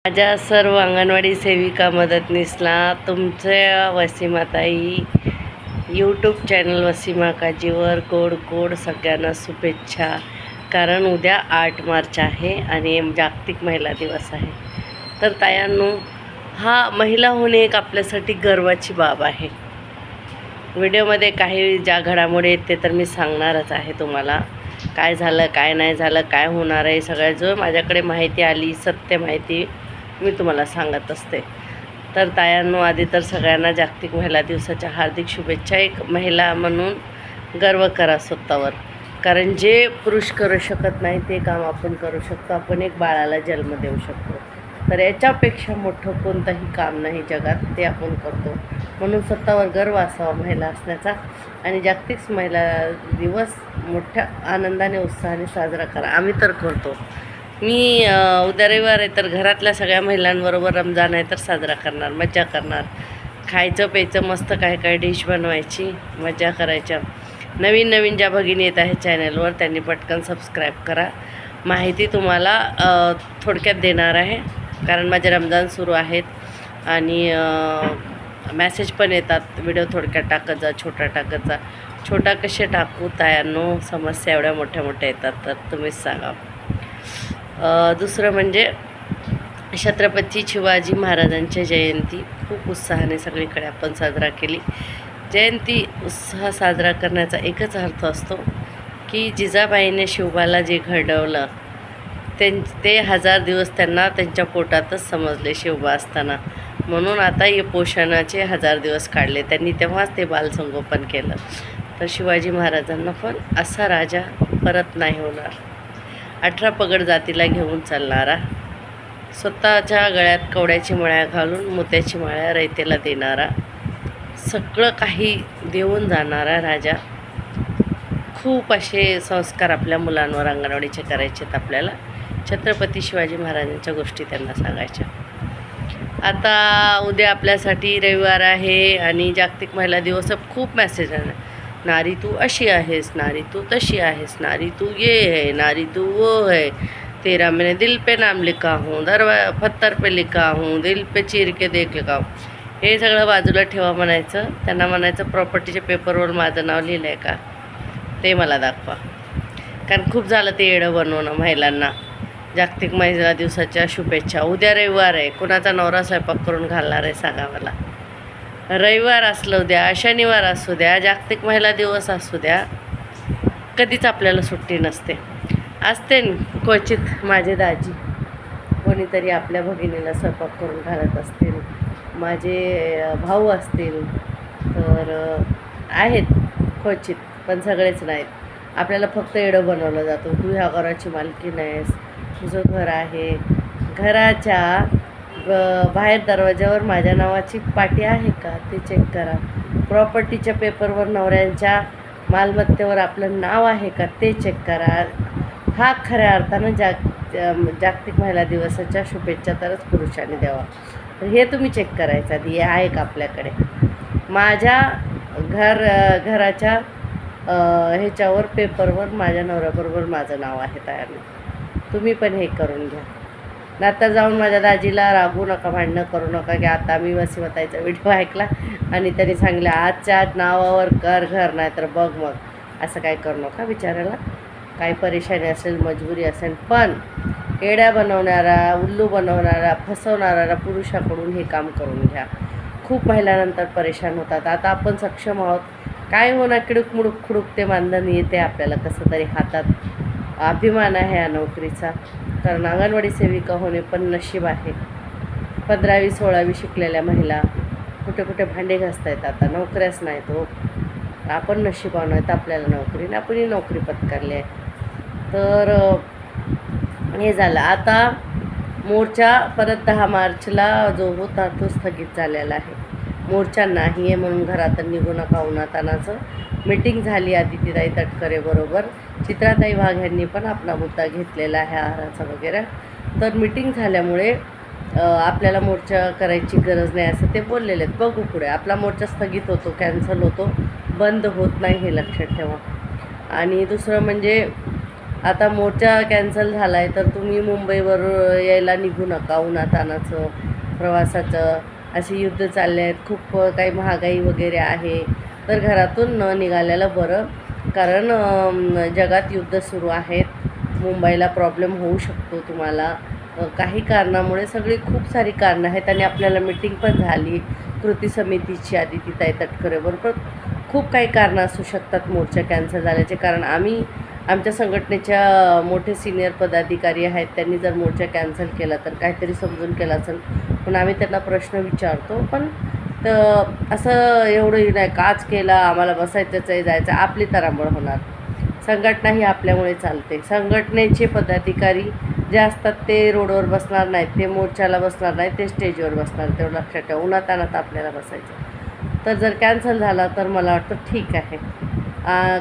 माझ्या सर्व अंगणवाडी सेविका मदतनीसला तुमच्या वसीमाताई यूट्यूब चॅनल वसीमा काजीवर कोड कोड सगळ्यांना शुभेच्छा. कारण उद्या 8 मार्च आहे आणि जागतिक महिला दिवस आहे. तर तायांनो, हा महिला होणे एक आपल्यासाठी गर्वाची बाब आहे. व्हिडिओमध्ये काही ज्या घडामोडी आहेत ते तर मी सांगणारच आहे तुम्हाला. काय झालं, काय नाही झालं, काय होणार आहे, सगळ्या जो माझ्याकडे माहिती आली, सत्य माहिती मी तुम्हाला सांगत असते. तर तायांनो, आधी तर सगळ्यांना जागतिक महिला दिवसाच्या हार्दिक शुभेच्छा. एक महिला म्हणून गर्व करा स्वतःवर. कारण जे पुरुष करू शकत नाही ते काम आपण करू शकतो. आपण एक बाळाला जन्म देऊ शकतो. तर याच्यापेक्षा मोठं कोणतंही काम नाही जगात, ते आपण करतो. म्हणून स्वतःवर गर्व असावा महिला असण्याचा. आणि जागतिक महिला दिवस मोठ्या आनंदाने उत्साहाने साजरा करा. आम्ही तर करतो. मी उद्या रविवार आहे तर घरातल्या सगळ्या महिलांबरोबर रमजान आहे तर साजरा करणार, मज्जा करणार. खायचं प्यायचं, मस्त काय काय डिश बनवायची, मज्जा करायच्या. नवीन नवीन ज्या भगिनी येत आहे चॅनलवर त्यांनी पटकन सबस्क्राईब करा. माहिती तुम्हाला थोडक्यात देणार आहे कारण माझे रमजान सुरू आहेत आणि मॅसेज पण येतात, व्हिडिओ थोडक्यात टाकत जा, छोटा टाकत जा. छोटा कसे टाकू तायांनो, समस्या एवढ्या मोठ्या मोठ्या येतात तर तुम्हीच सांगा. दुसरं म्हणजे छत्रपती शिवाजी महाराजांची जयंती खूप उत्साहाने सगळीकडे आपण साजरा केली. जयंती उत्साह साजरा करण्याचा एकच अर्थ असतो की जिजाबाईने शिवबाला जे घडवलं ते 1000 दिवस त्यांना त्यांच्या पोटातच समजले शिवबा असताना. म्हणून आता हे पोषणाचे 1000 दिवस काढले त्यांनी, तेव्हाच ते बालसंगोपन केलं. तर शिवाजी महाराजांना पण असा राजा परत नाही होणार. 18 पगड जातीला घेऊन चालणारा, स्वतःच्या गळ्यात कवड्याची माळ्या घालून मोत्याची माळ्या रयतेला देणारा, सगळं काही देऊन जाणारा राजा. खूप असे संस्कार आपल्या मुलांवर अंगणवाडीचे करायचे आहेत आपल्याला. छत्रपती शिवाजी महाराजांच्या गोष्टी त्यांना सांगायच्या. आता उद्या आपल्यासाठी रविवार आहे आणि जागतिक महिला दिवस. खूप मेसेज आहे, नारी तू अशी आहेस, नारी तू तशी आहेस, नारी तू ये है, नारी तू वो है, तेरा मैंने दिल पे नाम लिखा हूँ, पत्थर पे लिखा हूँ, दिल पे चीर के देख लिखा हूँ. हे सगळं बाजूला ठेवा म्हणायचं. त्यांना म्हणायचं प्रॉपर्टीच्या पेपरवर माझं नाव लिहिलं आहे का ते मला दाखवा. कारण खूप झालं ते येडं बनवणं महिलांना. जागतिक महिला दिवसाच्या शुभेच्छा. उद्या रविवार आहे, कुणाचा नवरा स्वयंपाक करून घालणार आहे सांगा मला. रविवार असलं द्या, शनिवार असू द्या, जागतिक महिला दिवस असू द्या, कधीच आपल्याला सुट्टी नसते. असते क्वचित माझे दाजी कोणीतरी आपल्या भगिनीला स्वयंपाक करून घालत असतील, माझे भाऊ असतील तर आहेत क्वचित, पण सगळेच नाहीत. आपल्याला फक्त एडं बनवलं जातं. तू ह्या घराची मालकीण आहेस, तुझं घर आहे, घराच्या बाहेर दरवाज्यावर माझ्या नावाची पाटी आहे का ते चेक करा. प्रॉपर्टीच्या पेपरवर नवऱ्यांच्या मालमत्तेवर आपलं नाव आहे का ते चेक करा. हा खऱ्या अर्थानं जागतिक महिला दिवसाच्या शुभेच्छा तरच पुरुषांनी द्यावा. तर हे तुम्ही चेक करायचं आधी, हे आहे का आपल्याकडे. माझ्या घराच्या ह्याच्यावर पेपरवर माझ्या नवऱ्याबरोबर माझं नाव आहे तयार. तुम्ही पण हे करून घ्या. नंतर जाऊन माझ्या दाजीला रागवू नका, भांडणं करू नका की आता मी वसीमताईचा व्हिडिओ ऐकला आणि त्यांनी सांगितलं आजच्या आज नावावर कर घर, नाही तर बघ मग. असं काय करू नका. बिचारायला काही परेशानी असेल, मजबुरी असेल, पण येड्या बनवणारा, उल्लू बनवणारा, फसवणारा पुरुषाकडून हे काम करून घ्या. खूप महिलांनंतर परेशान होतात. आता आपण सक्षम आहोत. काय होणार, किडूक मुडूक खुडूक ते मानधन येते आपल्याला कसं तरी हातात. अभिमान आहे या नोकरीचा. कारण अंगणवाडी सेविका होणे पण नशीब आहे. 15वी 16वी शिकलेल्या महिला कुठे कुठे भांडे घासता येतात, आता नोकऱ्याच नाही. तो आपण नशिबान आहेत आपल्याला नोकरीने, आपण ही नोकरी पत्करली आहे. तर हे झालं. आता मोर्चा परत 10 मार्चला जो होता तो स्थगित झालेला आहे. मोर्चा नाही आहे म्हणून घरातून निघू नका उन्हातानाचं. मीटिंग झाली आदितीताई तटकरे बरोबर, चित्राताई वाघ यांनी पण आपला मुद्दा घेतलेला आहे आहाराचा वगैरे. तर मीटिंग झाल्यामुळे आपल्याला मोर्चा करायची गरज नाही असं ते बोललेले आहेत. बघू पुढे. आपला मोर्चा स्थगित होतो, कॅन्सल होतो, बंद होत नाही, हे लक्षात ठेवा. आणि दुसरं म्हणजे आता मोर्चा कॅन्सल झाला आहे तर तुम्ही मुंबईवर यायला निघू नका, उन्हातानाचं प्रवासाचं. असे युद्ध चालले आहेत, खूप काही महागाई वगैरे आहे, तर घरातून न निघालेलं बरं. कारण जगात युद्ध सुरू आहेत, मुंबईला प्रॉब्लेम होऊ शकतो तुम्हाला काही कारणामुळे. सगळी खूप सारी कारणं आहेत आणि आपल्याला मीटिंग पण झाली कृती समितीची आदितीताई तटकरेबरोबर. खूप काही कारणं असू शकतात मोर्चा कॅन्सल झाल्याचे. कारण आम्ही आमच्या संघटनेच्या मोठे सिनियर पदाधिकारी आहेत, त्यांनी जर मोर्चा कॅन्सल केला तर काहीतरी समजून केला असेल, पण आम्ही त्यांना प्रश्न विचारतो. पण असं एवढंही नाही का आज केला आम्हाला बसायचंच आहे जायचं, आपली तरांबळ होणार. संघटना ही आपल्यामुळे चालते. संघटनेचे पदाधिकारी जे असतात ते रोडवर बसणार नाहीत, ते मोर्चाला बसणार नाहीत, ते स्टेजवर बसणार. तेवढं लक्षात ठेवा. उन्हातानात आपल्याला बसायचं. तर जर कॅन्सल झाला तर मला वाटतं ठीक आहे,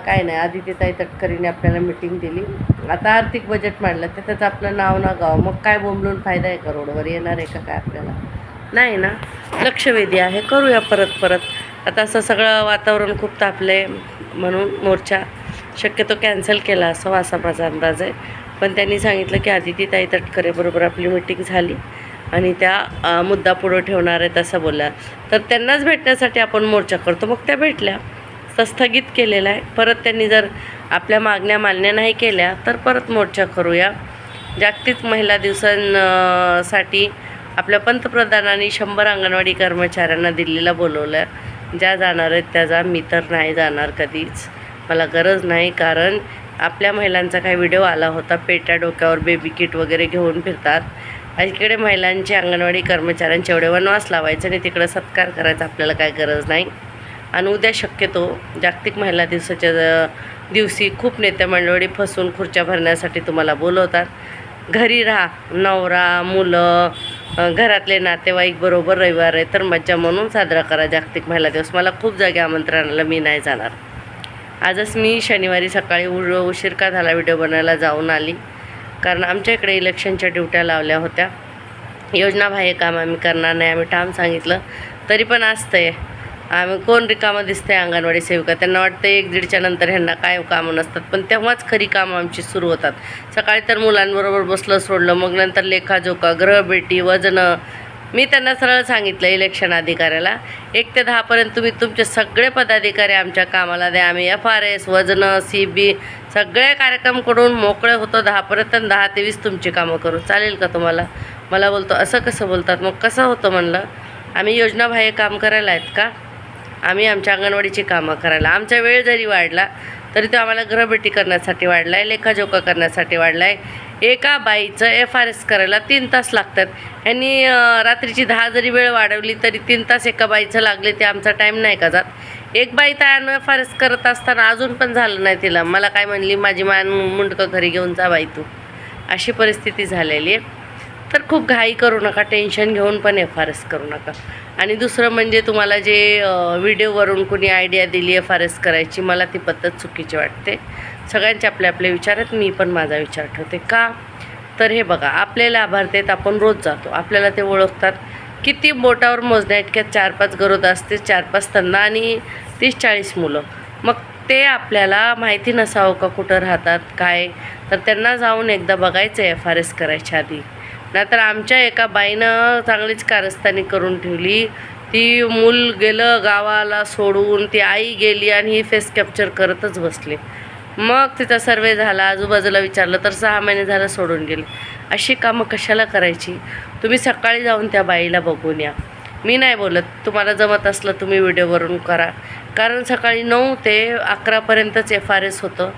काय नाही. आदितीताई तटकरेंनी आपल्याला मिटिंग दिली. आता आर्थिक बजेट मांडलं तर त्याचं आपलं नाव ना गाव, मग काय बोंबलून फायदा आहे का? रोडवर येणार आहे का काय आपल्याला? नाही ना. लक्षवेधी आहे, करूया परत. आता असं सगळं वातावरण खूप तापले म्हणून मोर्चा शक्यतो कॅन्सल केला असं असा माझा अंदाज आहे. पण त्यांनी सांगितलं की आदितीताई तटकरेबरोबर आपली मिटिंग झाली आणि त्या मुद्दा पुढं ठेवणार आहेत असं बोलल्या. तर त्यांनाच भेटण्यासाठी आपण मोर्चा करतो. मग त्या भेटल्या, तर स्थगित केलेला आहे. परत त्यांनी जर आपल्या मागण्या मान्य नाही केल्या तर परत मोर्चा करूया. जागतिक महिला दिवसांसाठी आपल्या पंतप्रधानांनी 100 अंगणवाडी कर्मचाऱ्यांना दिल्लीला बोलवलं. ज्या जाणार आहेत त्या जा, मी तर नाही जाणार कधीच, मला गरज नाही. कारण आपल्या महिलांचा काही व्हिडिओ आला होता, पेट्या डोक्यावर बेबी किट वगैरे घेऊन फिरतात. इकडे महिलांचे अंगणवाडी कर्मचाऱ्यांचे एवढे वनवास लावायचे आणि तिकडं सत्कार करायचा आपल्याला काही गरज नाही. आणि उद्या शक्यतो जागतिक महिला दिवसाच्या दिवशी खूप नेते मंडळी फसून खुर्च्या भरण्यासाठी तुम्हाला बोलवतात. घरी राहा, नवरा मुलं घरातले नातेवाईक बरोबर रविवार आहे तर मज्जा म्हणून साजरा करा जागतिक महिला दिवस. मला खूप जागे आमंत्रणाला मी नाही जाणार. आजच मी शनिवारी सकाळी उशीर का झाला व्हिडिओ बनायला जाऊन आली, कारण आमच्या इकडे इलेक्शनच्या ड्युट्या लावल्या होत्या. योजनाबाह्य काम आम्ही करणार नाही, आम्ही ठाम सांगितलं. तरी पण असतंय, आम्ही कोण रिकामं दिसतंय अंगणवाडी सेविका, त्यांना वाटतं 1-1:30च्या नंतर ह्यांना काय कामं नसतात. पण तेव्हाच खरी कामं आमची सुरू होतात. सकाळी तर मुलांबरोबर बसलं सोडलं, मग नंतर लेखाजोखा, ग्रहभेटी, वजनं. मी त्यांना सरळ सांगितलं इलेक्शन अधिकाऱ्याला 1 ते 10पर्यंत तुम्ही तुमचे सगळे पदाधिकारी आमच्या कामाला द्या. आम्ही FRS, वजनं, CB सगळे कार्यक्रम करून मोकळे होतो 10पर्यंत आणि 10 ते 20 तुमची कामं करू. चालेल का तुम्हाला? मला बोलतो असं कसं बोलतात? मग कसं होतं म्हणलं, आम्ही योजनाबाह्य काम करायला आहेत का? आम्ही आमच्या अंगणवाडीची कामं करायला. आमचा वेळ जरी वाढला तरी तो आम्हाला ग्रहभेटी करण्यासाठी वाढला आहे, लेखाजोखा करण्यासाठी वाढला आहे. एका बाईचं FRS करायला 3 तास लागतात. ह्यांनी रात्रीची 10 जरी वेळ वाढवली तरी 3 तास एका बाईचं लागले, ते आमचा टाईम नाही का जात? एक बाई त्यानं FRS करत असताना अजून पण झालं नाही तिला. मला काय म्हणली, माझी मुंडकं घरी घेऊन जा बाई तू. अशी परिस्थिती झालेली आहे. तर खूप घाई करू नका, टेन्शन घेऊन पण FRS करू नका. आणि दुसरं म्हणजे तुम्हाला जे व्हिडिओवरून कुणी आयडिया दिली FRS करायची, मला ती पद्धत चुकीची वाटते. सगळ्यांचे आपले आपले विचार आहेत, मी पण माझा विचार ठेवते. का तर हे बघा, आपले लाभार्थी आहेत, आपण रोज जातो, आपल्याला ते ओळखतात. किती बोटावर मोजण्या इतक्यात 4-5 गरोदर असते, 4-5 स्तंदा आणि 30-40 मुलं. मग ते आपल्याला माहिती नसावं का कुठं राहतात काय? तर त्यांना जाऊन एकदा बघायचं FRS करायच्या आधी. नाहीतर आमच्या एका बाईनं चांगलीच कारस्थानी करून ठेवली. ती मूल गेलं गावाला सोडून, ती आई गेली आणि ही फेस कॅप्चर करतच बसली. मग तिचा सर्वे झाला, आजूबाजूला विचारलं तर 6 महिने झालं सोडून गेली. अशी कामं कशाला करायची? तुम्ही सकाळी जाऊन त्या बाईला बघून या. मी नाही बोलत, तुम्हाला जमत असलं तुम्ही व्हिडिओवरून करा. कारण सकाळी 9 ते 11पर्यंतच FRS होतं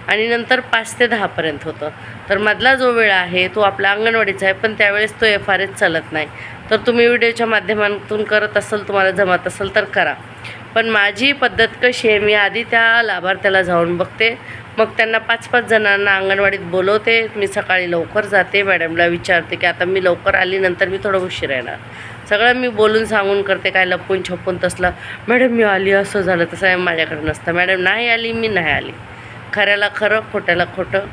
आणि नंतर 5 ते 10पर्यंत होतं. तर मधला जो वेळ आहे तो आपला अंगणवाडीचा आहे, पण त्यावेळेस तो FRS चालत नाही. तर तुम्ही व्हिडिओच्या माध्यमातून करत असाल, तुम्हाला जमत असेल तर करा. पण माझी पद्धत कशी आहे, मी आधी त्या लाभार्थ्याला जाऊन बघते, मग त्यांना 5-5 जणांना अंगणवाडीत बोलवते. मी सकाळी लवकर जाते, मॅडमला विचारते की आता मी लवकर आली, नंतर मी थोडं उशीर येणार. सगळं मी बोलून सांगून करते, काय लपून छपून तसलं मॅडम मी आली असं झालं तसं माझ्याकडे नसतं. मॅडम नाही आली, मी नाही आली. खऱ्याला खरं, खोट्याला खोटं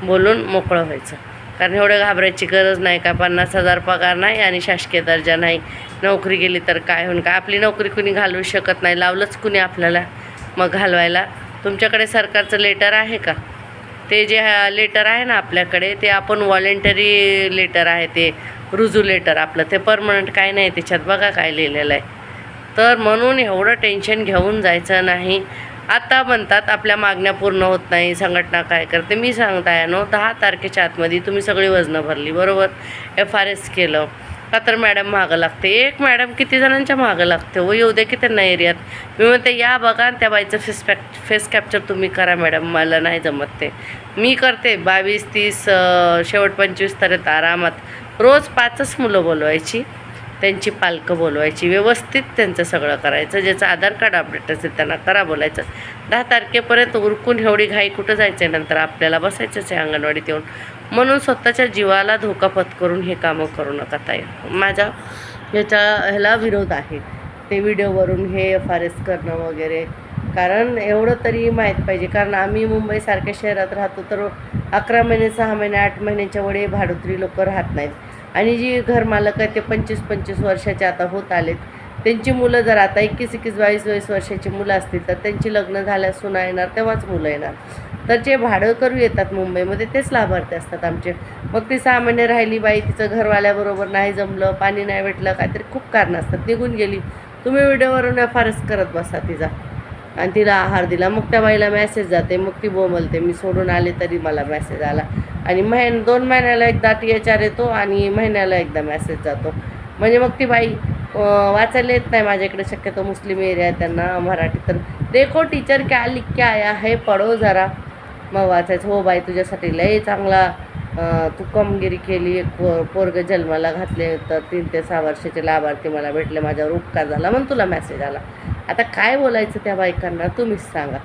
बोलून मोकळं व्हायचं. कारण एवढं घाबरायची गरज नाही. का 50,000 पगार नाही आणि शासकीय दर्जा नाही, नोकरी गेली तर काय होऊन? काय आपली नोकरी कुणी घालवू शकत नाही, लावलंच कुणी आपल्याला मग घालवायला? तुमच्याकडे सरकारचं लेटर आहे का? ते जे लेटर आहे ना आपल्याकडे, ते आपण व्हॉलेंटरी लेटर आहे, ते रुजू लेटर आपलं, ते परमनंट काय नाही त्याच्यात. बघा काय लिहिलेलं आहे. तर म्हणून एवढं टेन्शन घेऊन जायचं नाही. आता म्हणतात आपल्या मागण्या पूर्ण होत नाही, संघटना काय करते. मी सांगताय 10 तारखेच्या आतमध्ये तुम्ही सगळी वजनं भरली, बरोबर, FRS केलं का, तर मॅडम मागं लागते. एक मॅडम किती जणांच्या मागं लागते हो, येऊ द्या की त्यांना एरियात. मी म्हणते या बघा आणि त्या बाईचं फेस कॅप्चर तुम्ही करा मॅडम, मला नाही जमत ते. मी करते 22, 30, शेवट 25 तर आरामात. रोज 5च मुलं बोलवायची, त्यांची पालकं बोलवायची, व्यवस्थित त्यांचं सगळं करायचं. ज्याचं आधार कार्ड अपडेट असेल त्यांना करा बोलायचं. 10 तारखेपर्यंत उरकून एवढी घाई कुठं जायचं आहे, नंतर आपल्याला बसायचंच आहे अंगणवाडीत येऊन. म्हणून स्वतःच्या जीवाला धोका पत्करून हे कामं करू नका ताई. माझा ह्याला विरोध आहे, ते व्हिडिओवरून हे FRS करणं वगैरे. कारण एवढं तरी माहीत पाहिजे, कारण आम्ही मुंबईसारख्या शहरात राहतो, तर 11 महिने, 6 महिने, 8 महिन्याच्या वडे भाडोत्री लोक राहत नाहीत. आणि जी घरमालक आहे ते 25-25 वर्षाचे आता होत आलेत. त्यांची मुलं जर आता 21-21, 22-22 वर्षाची मुलं असतील, तर त्यांची लग्न झाल्यास सुना येणार, तेव्हाच मुलं येणार. तर जे भाडं करू येतात मुंबईमध्ये तेच लाभार्थी असतात आमचे. मग ती 6 महिने राहिली बाई, तिचं घरवाल्याबरोबर नाही जमलं, पाणी नाही भेटलं, काहीतरी खूप कारणं असतात, निघून गेली. तुम्ही व्हिडिओवरून FRS करत बसा तिचा आणि तिला आहार दिला. मग त्या बाईला मेसेज जाते, मग ती बोंबलते मी सोडून आले तरी मला मेसेज आला. आणि 2 महिन्याला एकदा THR येतो आणि महिन्याला एकदा मेसेज जातो. म्हणजे मग ती बाई वाचायला येत नाही. माझ्याकडे शक्यतो मुस्लिम एरिया आहे, त्यांना मराठी. तर देखो टीचर क्या लिख के आया है, पढो जरा. मग वाचायचं, हो बाई तुझ्यासाठी लय चांगला तू कामगिरी केली, एक पोरग जन्माला घातले, तर 3 ते 6 वर्षाचे लाभार्थी मला भेटले, माझ्यावर उपकार झाला म्हणून तुला मेसेज आला. आता काय बोलायचं त्या बायकांना तुम्हीच सांगा.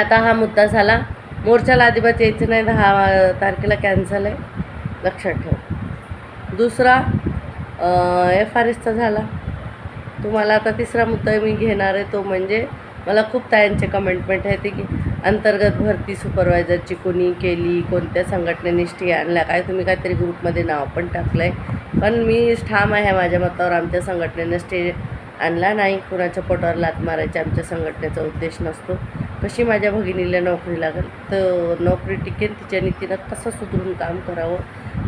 आता हा मुद्दा झाला. मोर्चाला अजिबात यायचं नाही, 10 तारखेला कॅन्सल आहे, लक्षात ठेव. दुसरा FRSचा झाला. तुम्हाला आता तिसरा मुद्दा मी घेणार आहे, तो म्हणजे मला खूप तायांचे कमेंटमेंट आहे ते की अंतर्गत भरती सुपरवायझरची कोणी केली, कोणत्या संघटनेने स्टे आणला, काय तुम्ही काहीतरी ग्रुपमध्ये नाव पण टाकलं आहे. पण मी ठाम आहे माझ्या मतावर, आमच्या संघटनेनं स्टे आणला नाही. कुणाच्या पोटावर लात मारायची आमच्या संघटनेचा उद्देश नसतो. कशी माझ्या भगिनीला नोकरी लागेल, तर नोकरी टिकेल, तिच्या नीतीनं कसं सुधरून काम करावं,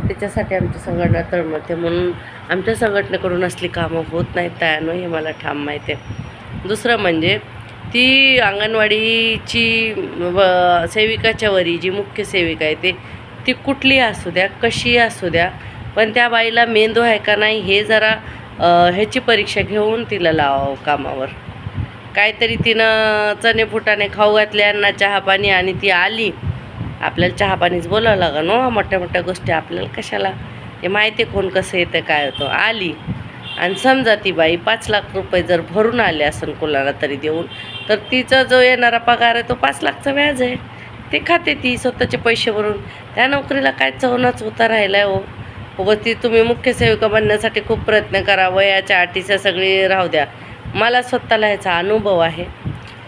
त्याच्यासाठी आमची संघटना तळमळते. म्हणून आमच्या संघटनेकडून असली कामं होत नाहीत त्यानं, हे मला ठाम माहिती आहे. दुसरं म्हणजे ती अंगणवाडीची सेविकाच्या वरी जी मुख्य सेविका आहे ती कुठली असू द्या, कशी असू द्या, पण त्या बाईला मेंदू आहे का नाही हे जरा ह्याची परीक्षा घेऊन तिला लावावं कामावर. काहीतरी तिनं चणे फुटाने खाऊ घातले, यांना चहापाणी, आणि ती आली. आपल्याला चहापाणीच बोलावं लागेल हो, मोठ्या मोठ्या गोष्टी आपल्याला कशाला, हे माहिती कोण कसं येतं काय होतं. आली आणि समजा ती बाई 5 लाख रुपये जर भरून आले असेल कोणाला तरी देऊन, तर तिचा जो येणारा पगार आहे तो 5 लाखचा व्याज आहे, ते खाते ती स्वतःचे पैसे भरून. त्या नोकरीला काय चवनाच होता राहिला आहे हो. ती तुम्ही मुख्य सेविका बनण्यासाठी खूप प्रयत्न करा, वयाच्या अटीच्या सगळी राहू द्या. मला स्वतःला ह्याचा अनुभव आहे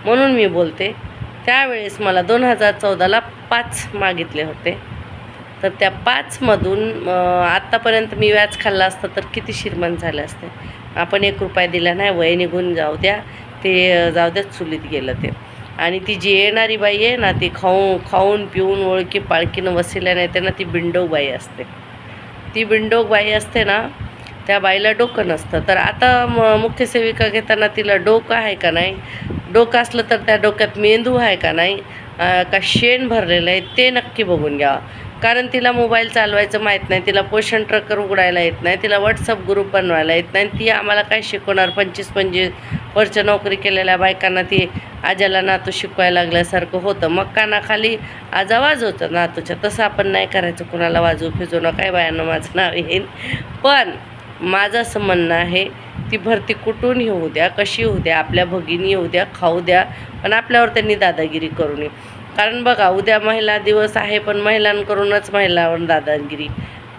म्हणून मी बोलते. त्यावेळेस मला 2014ला 5 मागितले होते, तर त्या 5मधून आत्तापर्यंत मी व्याज खाल्ला असतं तर किती श्रीमंत झाले असते. आपण 1 रुपया दिला नाही, वय निघून जाऊ द्या, ते जाऊ द्या, चुलीत गेलं ते. आणि ती जी येणारी बाई आहे ना, ती खाऊन पिऊन ओळखी पाळखीनं वसिल्या नाही त्यांना ती बिंडोक बाई असते. ती बिंडोक बाई असते ना, त्या बाईला डोकं नसतं. तर आता मुख्य सेविका घेताना तिला डोकं आहे का नाही, डोकं असलं तर त्या डोक्यात मेंदू आहे का नाही, का शेण भरलेलं आहे ते नक्की बघून घ्यावं. कारण तिला मोबाईल चालवायचं माहीत नाही, तिला पोषण ट्रकर उघडायला येत नाही, तिला WhatsApp ग्रुप बनवायला येत नाही. ती आम्हाला काय शिकवणार? 25-25 वर्ष नोकरी केलेल्या बायकांना ती आजाला नातू शिकवायला लागल्यासारखं होतं. मग कानाखाली आजा वाजवतं नातूच्या, तसं आपण नाही करायचं. कुणाला वाजवू फिजू नका, काय बायांना माझं नाव येईल. पण माझं असं म्हणणं आहे, ती भरती कुठून येऊ द्या, कशी येऊ द्या, आपल्या भगिनी येऊ द्या, खाऊ द्या, पण आपल्यावर त्यांनी दादागिरी करू नये. कारण बघा, उद्या महिला दिवस आहे, पण महिलांकडूनच महिलांवर दादागिरी.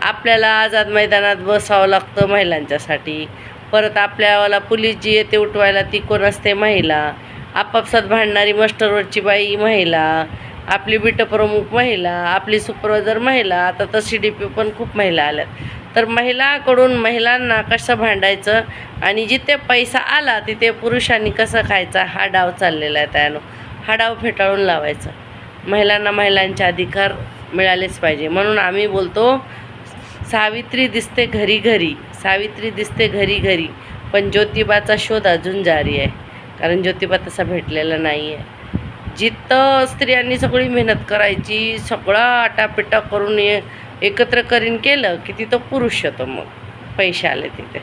आपल्याला आझाद मैदानात बसावं लागतं महिलांच्यासाठी. परत आपल्याला पोलीस जी येते उठवायला ती कोण असते? महिला. आपापसात भांडणारी मास्टरवरची बाई महिला, आपली बीटप्रमुख महिला, आपली सुपरवायझर महिला, आता तर CDP पण खूप महिला आल्यात. तर महिलाकडून महिलांना कसं भांडायचं आणि जिथे पैसा आला तिथे पुरुषांनी कसं खायचा, हा डाव चाललेला आहे त्यानं. हा डाव फेटाळून लावायचा. महिलांना महिलांचे अधिकार मिळालेच पाहिजे. म्हणून आम्ही बोलतो, सावित्री दिसते घरी घरी, सावित्री दिसते घरी घरी, पण ज्योतिबाचा शोध अजून जारी आहे. कारण ज्योतिबा तसा भेटलेला नाही आहे. जिथं स्त्रियांनी सगळी मेहनत करायची, सगळा आटापिटा करून एकत्र करीन केलं की तिथं पुरुष येतो, मग पैसे आले तिथे.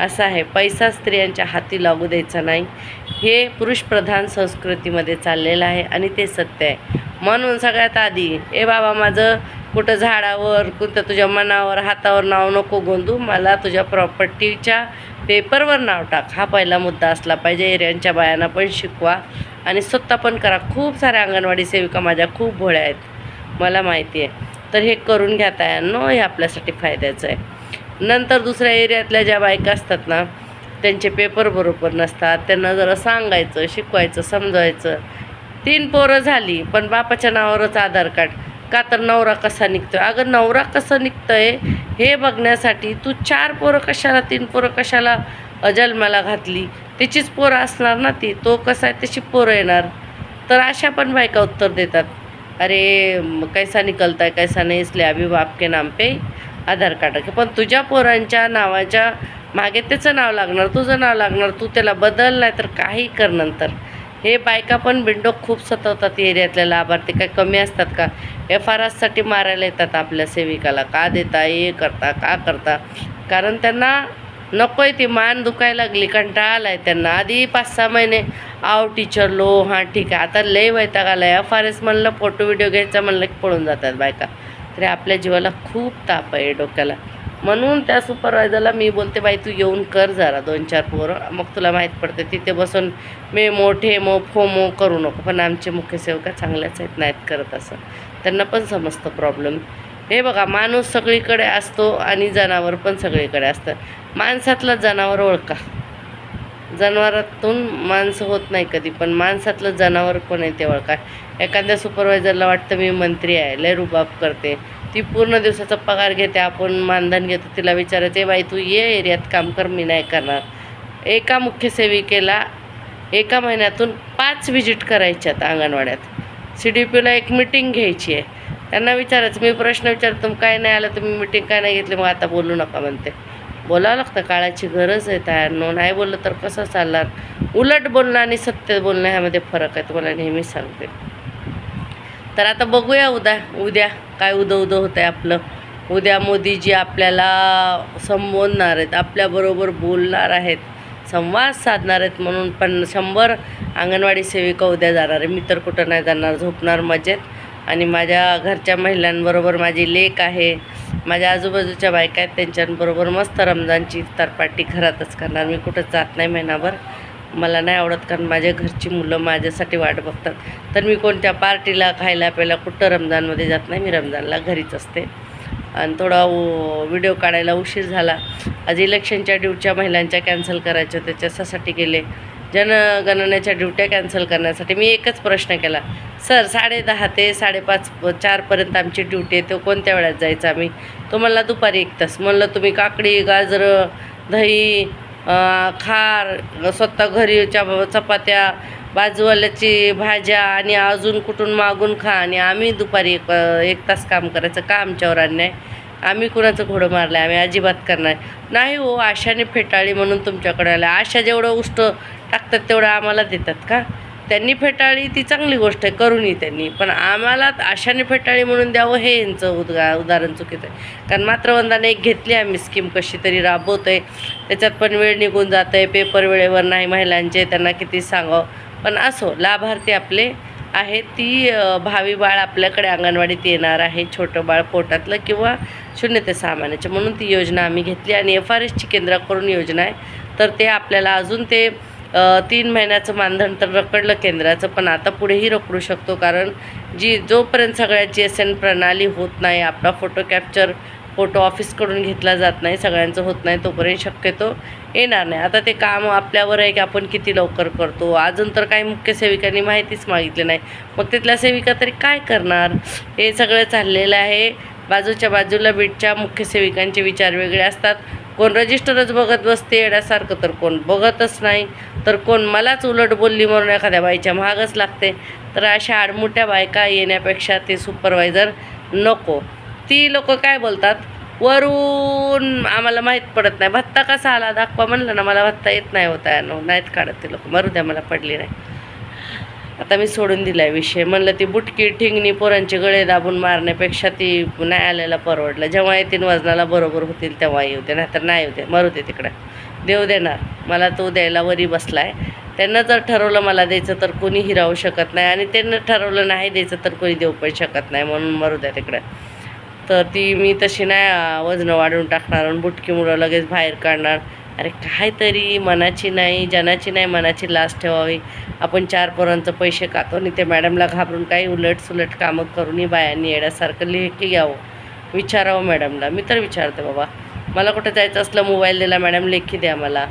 असं आहे, पैसा स्त्रियांच्या हाती लागू द्यायचा नाही. हे पुरुषप्रधान संस्कृतीमध्ये चाललेलं आहे आणि ते सत्य आहे. म्हणून सगळ्यात आधी, बाबा माझं कुठं झाडावर, कुठं तुझ्या मनावर हातावर नाव नको गोंधू, मला तुझ्या प्रॉपर्टीच्या पेपरवर नाव टाक. हा पहिला मुद्दा असला पाहिजे. एरियांच्या बायांना पण शिकवा आणि स्वतः पण करा. खूप साऱ्या अंगणवाडी सेविका माझ्या खूप भोळ्या आहेत, मला माहिती आहे. तर हे करून घ्या तायांनो, हे आपल्यासाठी फायद्याचं आहे. नंतर दुसऱ्या एरियातल्या ज्या बायका असतात ना, त्यांचे पेपर बरोबर नसतात, त्यांना जरा सांगायचं, शिकवायचं, समजवायचं. 3 पोरं झाली पण बापाच्या नावावरच आधार कार्ड, का तर नवरा कसा निघतोय. अगं नवरा कसं निघतोय हे बघण्यासाठी तू 4 पोरं कशाला, 3 पोरं कशाला जन्माला घातली. त्याचीच पोरं असणार ना ती, तो कसा आहे त्याची पोरं येणार. तर अशा पण बायका उत्तर देतात, अरे कैसा निकलता है कैसा नहीं, इसलिए अभी बाप के नाम पे आधार कार्ड रखे. पण तुझ्या पोरांच्या नावाच्या मागे त्याचं नाव लागणार, तुझं नाव लागणार, तू त्याला बदल नाही तर काही कर नंतर. हे बायका पण बिंडोक खूप सतवतात. एरियातल्या लाभार्थी काय कमी असतात का? FRसाठी मारायला येतात आपल्या सेविकाला, का देता, हे करता, का करता. कारण त्यांना नको आहे, ती मान दुखायला लागली, कंटाळा आला आहे त्यांना. आधी 5-6 महिने आव टीचर लो, हां ठीक आहे. आता लय वैताग आला आहे. FRS म्हणलं, फोटो व्हिडिओ घ्यायचा म्हणलं की पळून जातात बायका. तरी आपल्या जीवाला खूप ताप आहे डोक्याला. म्हणून त्या सुपरवायझरला मी बोलते, बाई तू येऊन कर जरा 2-4 पोरं, मग तुला माहीत पडते. तिथे बसून मोठे फोमो करू नको. पण आमचे मुख्य सेवका चांगल्याच आहेत, नाहीत करत असं. त्यांना पण समजतं प्रॉब्लेम. हे बघा, माणूस सगळीकडे असतो आणि जनावर पण सगळीकडे असतं. माणसातलं जनावर ओळखा. जनावरातून माणसं होत नाही कधी, पण माणसातलं जनावर कोण आहे ते ओळखा. एखाद्या सुपरवायझरला वाटतं मी मंत्री आहे, लय रुबाब करते, ती पूर्ण दिवसाचा पगार घेते, आपण मानधन घेतो. तिला विचारायचे, बाई तू ये एरियात काम कर, मी नाही करणार. एका मुख्य सेविकेला एका महिन्यातून 5 व्हिजिट करायच्यात अंगणवाड्यात. CDPला एक मिटिंग घ्यायची आहे. त्यांना विचारायचं, मी प्रश्न विचारतो, काय नाही आलं तुम्ही मिटिंग काय नाही घेतली, मग आता बोलू नका म्हणते. बोलावं लागतं, काळाची गरज आहे तयारनो. नाही बोललं तर कसं चालणार. उलट बोलणं आणि सत्य बोलणं ह्यामध्ये फरक आहे, तुम्हाला नेहमीच सांगते. तर आता बघूया उद्या काय उदं होतं आहे आपलं. उद्या मोदीजी आपल्याला संबोधणार आहेत, आपल्याबरोबर बोलणार आहेत, संवाद साधणार आहेत. म्हणून 100 अंगणवाडी सेविका उद्या जाणार आहे. मी तर कुठं नाही जाणार, झोपणार मजेत. आणि माझ्या घरच्या महिलांबरोबर, माझी लेक आहे, माझ्या आजूबाजूच्या बायका आहेत, त्यांच्याबरोबर मस्त रमजानची इफ्तार पार्टी घरातच करणार. मी कुठं जात नाही महिनाभर, मला नाही आवडत. कारण माझ्या घरची मुलं माझ्यासाठी वाट बघतात. तर मी कोणत्या पार्टीला खायला प्यायला कुठं रमजानमध्ये जात नाही. मी रमजानला घरीच असते. आणि थोडा व्हिडिओ काढायला उशीर झाला. आज इलेक्शनच्या ड्युट्या महिलांच्या कॅन्सल करायच्या होत्या, त्याच्यासाठी गेले. जनगणनेच्या ड्युट्या कॅन्सल करण्यासाठी मी एकच प्रश्न केला, सर 10:30 ते 4:30 आमची ड्युटी आहे, तो कोणत्या वेळात जायचं आम्ही. तो म्हणला दुपारी 1 तास. म्हणलं तुम्ही काकडी, गाजरं, दही, खार, स्वतः घरीच्या चपात्या, बाजूवाल्याची भाज्या आणि अजून कुठून मागून खा, आणि आम्ही दुपारी 1 तास काम करायचं का? आमच्यावर अन्याय. आम्ही कुणाचं घोडं मारलं आहे? आम्ही अजिबात करणार नाही हो. आशाने फेटाळली म्हणून तुमच्याकडे आलं. आशा जेवढं उष्ट टाकतात तेवढं आम्हाला देतात का? त्यांनी फेटाळली ती चांगली गोष्ट आहे, करूनही त्यांनी, पण आम्हाला आशाने फेटाळी म्हणून द्यावं हे यांचं उदाहरण चुकीचं आहे. कारण मातृवंदना एक घेतली आम्ही स्कीम, कशी तरी राबवतो आहे, त्याच्यात पण वेळ निघून जातं आहे. पेपर वेळेवर नाही महिलांचे, त्यांना किती सांगावं. पण असो, लाभार्थी आपले आहे. ती भावी बाळ आपल्याकडे अंगणवाडीत येणार आहे, छोटं बाळ पोटातलं किंवा 0 ते 6 महिन्याचं. म्हणून ती योजना आम्ही घेतली आणि FRSची केंद्राकडून योजना आहे. तर ते आपल्याला अजून ते 3 महिन्याचं मानधन तर रखडलं केंद्राचं, पण आता पुढेही रखडू शकतो. कारण जोपर्यंत सगळ्याची GSN प्रणाली होत नाही, आपला फोटो ऑफिसकडून घेतला जात नाही, सगळ्यांचं होत नाही, तोपर्यंत शक्यतो येणार नाही. आता ते काम आपल्यावर आहे की आपण किती लवकर करतो. अजून तर काही मुख्य सेविकांनी माहितीच मागितली नाही, मग तिथल्या सेविका तरी काय करणार. हे सगळं चाललेलं आहे. बाजूच्या बाजूला बीटच्या मुख्य सेविकांचे विचार वेगळे असतात. कोण रजिस्टरच बघत बसते येण्यासारखं, तर कोण बघतच नाही, तर कोण मलाच उलट बोलली म्हणून एखाद्या बाईच्या महागच लागते. तर अशा आडमुठ्या बायका येण्यापेक्षा ते सुपरवायझर नको. ती लोक काय बोलतात, वरून आम्हाला माहीत पडत नाही भत्ता कसा आला दाखवा. म्हणलं ना मला भत्ता येत नाही होता, नाहीत काढत ते लोक. मरू द्या, मला पडली नाही. आता मी सोडून दिला आहे विषय. म्हणलं ती बुटकी ठिंगणी पोरांचे गळे दाबून मारण्यापेक्षा ती नाही आलेला परवडलं. जेव्हा येतील वजनाला बरोबर होतील तेव्हा येऊ दे, नाहीतर नाही येऊ दे, मरू दे तिकडं. देव देणार, मला तो द्यायला वरी बसला आहे. त्यांना जर ठरवलं मला द्यायचं तर कोणीही राहू शकत नाही, आणि त्यांना ठरवलं नाही द्यायचं तर कोणी देऊ पण शकत नाही, म्हणून मरू द्या तिकडं. तर ती मी तशी नाही वजनं वाढवून टाकणार आणि बुटकीमुळं लगेच बाहेर काढणार. अरे काहीतरी मनाची नाही, जनाची नाही, मनाची लाज ठेवावी. आपण 4 पोरांचं पैसे खातो आणि ते मॅडमला घाबरून काही उलटसुलट कामं करूनही बायांनी येण्यासारखं लेखी घ्यावं. विचारावं मॅडमला. मी तर विचारते बाबा, मला कुठं जायचं असलं मोबाईल दिला, मॅडम लेखी द्या, मला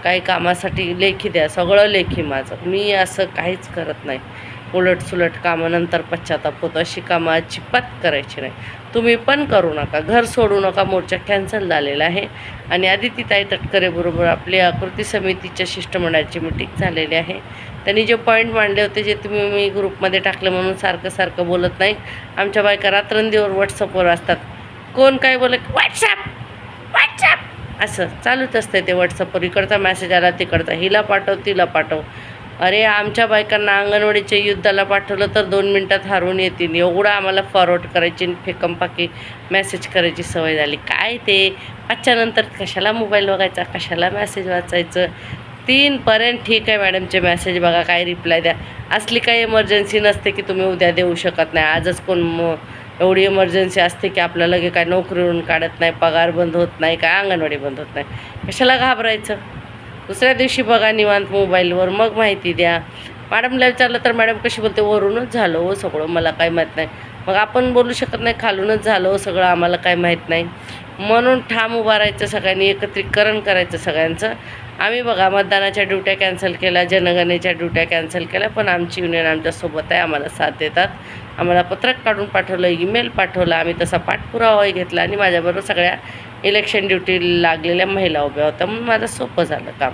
काही कामासाठी लेखी द्या, सगळं लेखी माझं. मी असं काहीच करत नाही. उलटसुलट कामं नंतर पश्चाताप होतो, अशी कामं अजिबात करायची नाही. तुम्ही पण करू नका. घर सोडू नका मोर्चा कॅन्सल झालेला आहे. आणि आदितीताई तटकरे बरोबर आपल्या कृती समितीच्या शिष्टमंडळाची मीटिंग झालेली आहे. त्यांनी जे पॉईंट मांडले होते, जे तुम्ही मी ग्रुपमध्ये टाकले म्हणून सारखं बोलत नाही. आमच्या बायका रात्रंदिवर व्हॉट्सअपवर असतात. कोण काय बोल, व्हॉट्सअप असं चालूच असते ते व्हॉट्सअपवर. इकडचा मेसेज आला तिकडचा, हिला पाठव तिला पाठव. अरे आमच्या बायकांना अंगणवाडीच्या युद्धाला पाठवलं तर 2 मिनटात हारून येतील, एवढं आम्हाला फॉरवर्ड करायची आणि फेकंपाकी मेसेज करायची सवय झाली. काय ते 5च्या नंतर कशाला मोबाईल बघायचा, कशाला मेसेज वाचायचं. 3पर्यंत ठीक आहे मॅडमचे मेसेज बघा, काय रिप्लाय द्या. असली काही इमर्जन्सी नसते की तुम्ही उद्या देऊ शकत नाही. आजच कोण एवढी इमर्जन्सी असते की आपल्या लगे काय नोकरीवरून काढत नाही, पगार बंद होत नाही, काय अंगणवाडी बंद होत नाही, कशाला घाबरायचं. दुसऱ्या दिवशी बघा निवांत मोबाईलवर, मग माहिती द्या. मॅडमला विचारलं तर मॅडम कशी बोलते, वरूनच झालं हो सगळं, मला काय माहीत नाही. मग आपण बोलू शकत नाही, खालूनच झालं हो सगळं, आम्हाला काय माहीत नाही. म्हणून ठाम उभा राहायचं, सगळ्यांनी एकत्रीकरण करायचं सगळ्यांचं. आम्ही बघा मतदानाच्या ड्युट्या कॅन्सल केल्या, जनगणनेच्या ड्युट्या कॅन्सल केल्या, पण आमची युनियन आमच्यासोबत आहे, आम्हाला साथ देतात. आम्हाला पत्रक काढून पाठवलं, ईमेल पाठवला, आम्ही तसा पाठपुरावाही घेतला, आणि माझ्याबरोबर सगळ्या इलेक्शन ड्युटी लागलेल्या महिला उभ्या होत्या, म्हणून माझं सोपं झालं काम.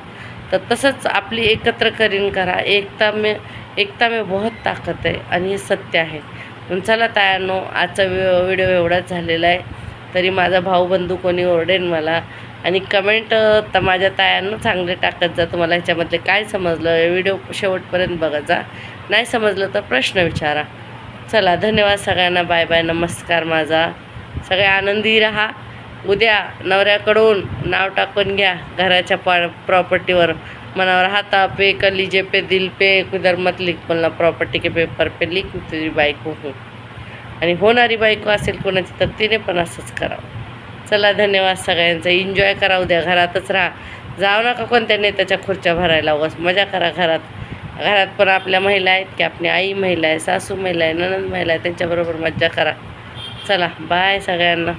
तर तसंच आपली एकत्रीकरण करा. एकता में बहुत ताकद आहे, आणि हे सत्य आहे. चला तायांनो, आजचा व्हिडिओ एवढाच झालेला आहे. तरी माझा भाऊबंधू कोणी ओरडेन मला, आणि कमेंट तर माझ्या तायांना चांगले टाकत जा. तुम्हाला ह्याच्यामधले काय समजलं, व्हिडिओ शेवटपर्यंत बघत जा. नाही समजलं तर प्रश्न विचारा. चला, धन्यवाद सगळ्यांना. बाय बाय, नमस्कार माझा. सगळे आनंदी राहा. उद्या नवऱ्याकडून नाव टाकून घ्या घराच्या प्रॉपर्टीवर. मनावर हाथा पे, कलीजे पे, दिल पे, कुदर मत लिख, बोलना प्रॉपर्टी के पेपर पे लिख, तुझी बायको हूँ. आणि होणारी बायको असेल कोणाची तर तिने पण असंच करावं. चला, धन्यवाद सगळ्यांचा. एन्जॉय करा. उद्या घरातच राहा, जाऊ नका कोणत्या नेत्याच्या खुर्च्या भरायला. उगाच मजा करा घरात. घरात पण आपल्या महिला आहेत की आपली आई महिला आहे, सासू महिला आहे, नणंद महिला आहे, त्यांच्याबरोबर मजा करा. चला, बाय सगळ्यांना.